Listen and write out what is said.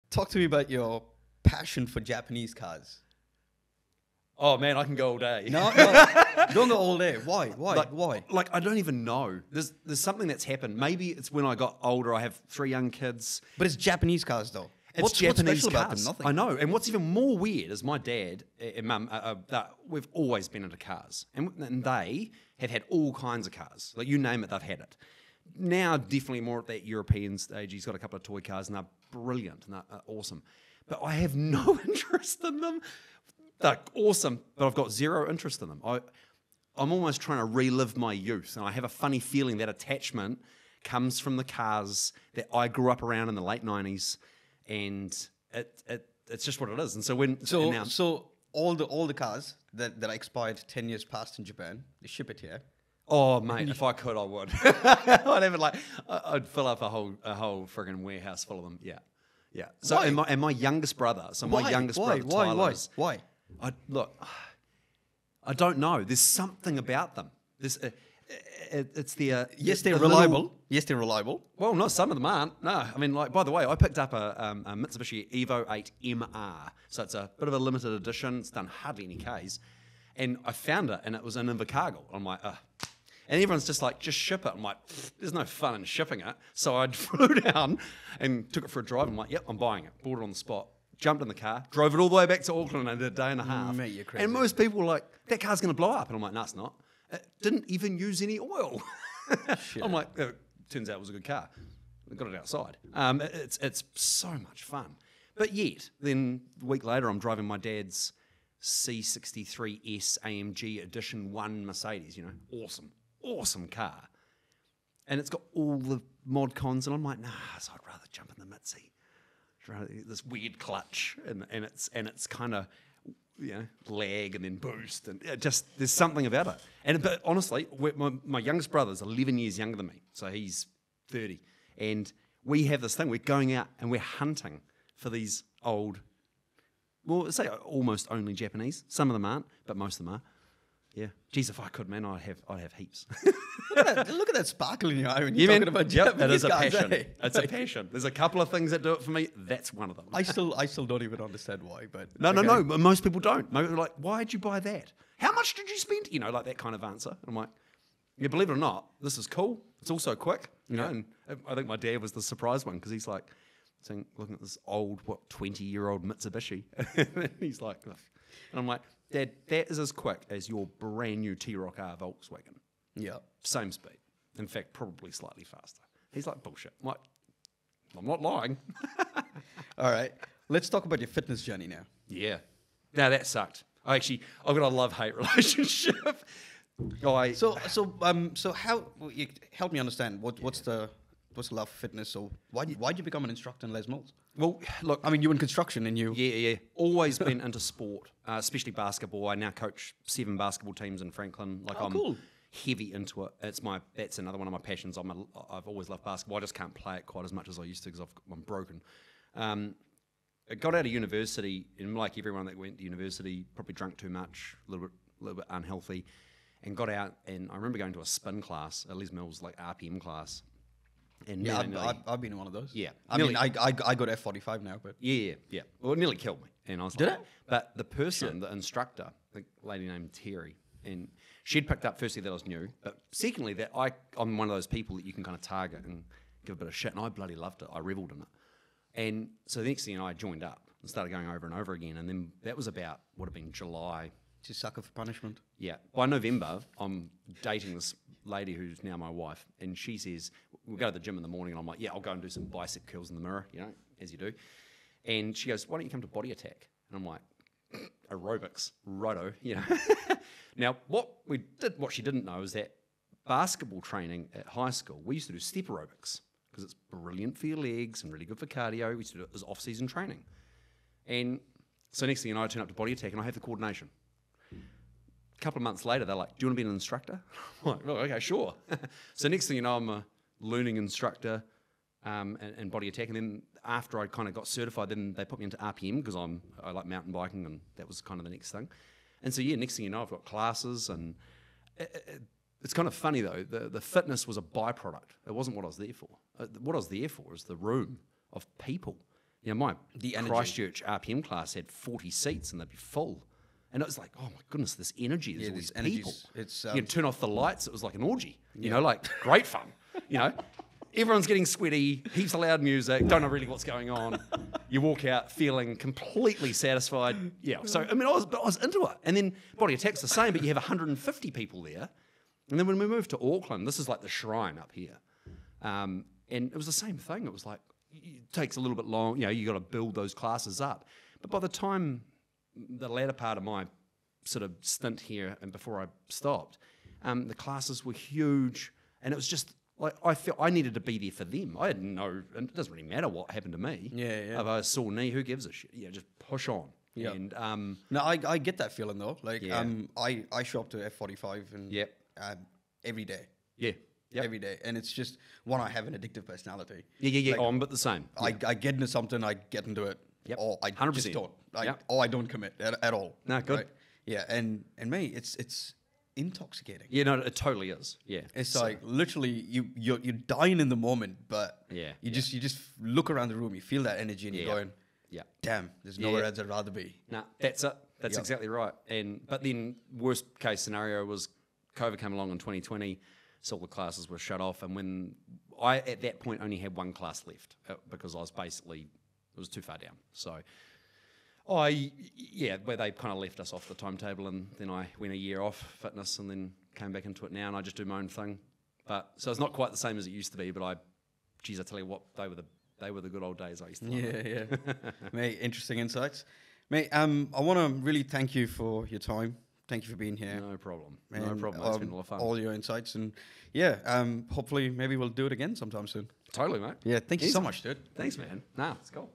Talk to me about your passion for Japanese cars. Oh man, I can go all day. No, don't go all day. Why? Why? Like I don't even know. There's something that's happened. Maybe it's when I got older. I have 3 young kids. But it's Japanese cars, though. It's Japanese special cars. about them? Nothing. I know. And what's even more weird is my dad and mum. We've always been into cars, and they have had all kinds of cars. Like you name it, they've had it. Now, definitely more at that European stage. He's got a couple of toy cars, and they're brilliant and they're awesome. But I have no interest in them. They're awesome, but I've got zero interest in them. I'm almost trying to relive my youth, and I have a funny feeling that attachment comes from the cars that I grew up around in the late 90s, and it's just what it is. And so all the cars that are expired 10 years past in Japan, they ship it here. Oh mate, if I could, I would. I'd have it I'd fill up a whole friggin' warehouse full of them. Yeah. So Why? and my youngest brother. So my youngest brother Tyler's. Why? I don't know. There's something about them. It's the Yes, they're the reliable. Yes, they're reliable. Well, no, some of them aren't. No, I mean, like by the way, I picked up a Mitsubishi Evo 8 MR, so it's a bit of a limited edition. It's done hardly any Ks, and I found it, and it was in Invercargill. I'm like, and everyone's just like, just ship it. I'm like, there's no fun in shipping it. So I flew down and took it for a drive. I'm like, yep, I'm buying it. Bought it on the spot. Jumped in the car, drove it all the way back to Auckland in a day and a half. Mate, you're crazy. And most people were like, that car's going to blow up. And I'm like, no, it's not. It didn't even use any oil. I'm like, turns out it was a good car. We got it outside. It's so much fun. But yet, then a week later, I'm driving my dad's C63S AMG Edition 1 Mercedes, awesome car. And it's got all the mod cons, and I'm like, nah, so I'd rather jump in the Mitzi. This weird clutch, and it's kind of lag and then boost, and just there's something about it. But honestly, my youngest brother's 11 years younger than me, so he's 30, and we have this thing. We're going out and we're hunting for these old, well, say almost only Japanese. Some of them aren't, but most of them are. Yeah. Geez, if I could, man, I'd have heaps. Look at that sparkle in your eye when you're talking about Japanese it is a cars, passion. eh? It's a passion. There's a couple of things that do it for me. That's one of them. I still don't even understand why, but No. Most people don't. Most people are like, why'd you buy that? How much did you spend? Like that kind of answer. I'm like, yeah, believe it or not, this is cool. It's also quick. And I think my dad was the surprise one because he's like, looking at this old 20-year-old Mitsubishi, and he's like, ugh. And I'm like, Dad, that is as quick as your brand new T-Roc R Volkswagen. Yeah. Same speed. In fact, probably slightly faster. He's like, bullshit. I'm like, I'm not lying. All right. Let's talk about your fitness journey now. Yeah. Now that sucked. I've got a love-hate relationship. So how you help me understand what's the love for fitness? So why'd you become an instructor in Les Mills? Well, look, I mean, you in construction and you... Yeah. Always been into sport, especially basketball. I now coach 7 basketball teams in Franklin. I'm cool. Heavy into it. That's another one of my passions. I've always loved basketball. I just can't play it quite as much as I used to because I'm broken. I got out of university, and like everyone that went to university, probably drunk too much, a little bit unhealthy, and got out. And I remember going to a spin class at Les Mills, like RPM class. And Yeah, I've been in one of those. Yeah. I mean, I got F45 now, but... Yeah. Well, it nearly killed me. And I was Did like, it? But the person, the instructor, the lady named Terry, and she'd picked up firstly that I was new, but secondly that I'm one of those people that you can kind of target and give a bit of shit, and I bloody loved it. I revelled in it. And so the next thing I joined up and started going over and over again, and then that was about, would have been July. Just sucker for punishment. Yeah. By November, I'm dating this lady who's now my wife, and she says, we'll go to the gym in the morning, and I'm like, yeah, I'll go and do some bicep curls in the mirror, as you do. And she goes, why don't you come to Body Attack? And I'm like, aerobics, righto, Now, what she didn't know is that basketball training at high school, we used to do step aerobics because it's brilliant for your legs and really good for cardio. We used to do it as off-season training. And so next thing you know, I turn up to Body Attack and I have the coordination. A couple of months later, they're like, do you want to be an instructor? I'm like, well, okay, sure. So next thing you know, I'm a learning instructor and Body Attack. And then after I kind of got certified, then they put me into RPM because I like mountain biking, and that was kind of the next thing. And so, yeah, next thing you know, I've got classes, and it's kind of funny, though. The fitness was a byproduct. It wasn't what I was there for. What I was there for is the room of people. You know, my The energy. Christchurch RPM class had 40 seats and they'd be full. And it was like, oh my goodness, this energy. There's all this these energy's- people. it's, You turn off the lights, it was like an orgy. You know, like great fun. You know, everyone's getting sweaty, heaps of loud music, don't know really what's going on. You walk out feeling completely satisfied. Yeah. So, I mean, I was into it. And then Body Attack's the same, but you have 150 people there. And then when we moved to Auckland, this is like the shrine up here. And it was the same thing. It was like, it takes a little bit long, you know, you got to build those classes up. But by the time the latter part of my sort of stint here and before I stopped, the classes were huge, and it was just like I felt I needed to be there for them. I didn't know, and it doesn't really matter what happened to me. Yeah. If I had a sore knee, who gives a shit? Yeah, just push on. Yeah. And No, I get that feeling though. Like, Yeah. I show up to F45 and Yep. every day. yeah, yep. Every day, and it's just one. I have an addictive personality. yeah. Like, Oh, I'm but the same. I get into something, I get into it, Yep. or I 100%. just don't. Yep. Or I don't commit at all. No, good. Yeah, and me, it's intoxicating. Yeah, no, it totally is. Yeah, It's So- like literally you're dying in the moment, but Yeah, you yeah. just look around the room, you feel that energy, and Yeah. you're going, yeah. damn, there's Yeah. nowhere else I'd rather be. No, that's it. That's Yep. exactly right. But then worst case scenario was COVID came along in 2020, so all the classes were shut off, and when I at that point only had one class left because I was basically it was too far down. So where they kind of left us off the timetable, and then I went a year off fitness, and then came back into it now, and I just do my own thing. But so it's not quite the same as it used to be. But I tell you what, they were the good old days. I used to love it. Yeah. Mate, interesting insights. Mate, I want to really thank you for your time. Thank you for being here. No problem. And, No problem. It's been a lot of fun. All your insights, and hopefully maybe we'll do it again sometime soon. Totally, mate. Yeah, thank you so Easy. much, dude. Thanks, man. Nah, it's cool.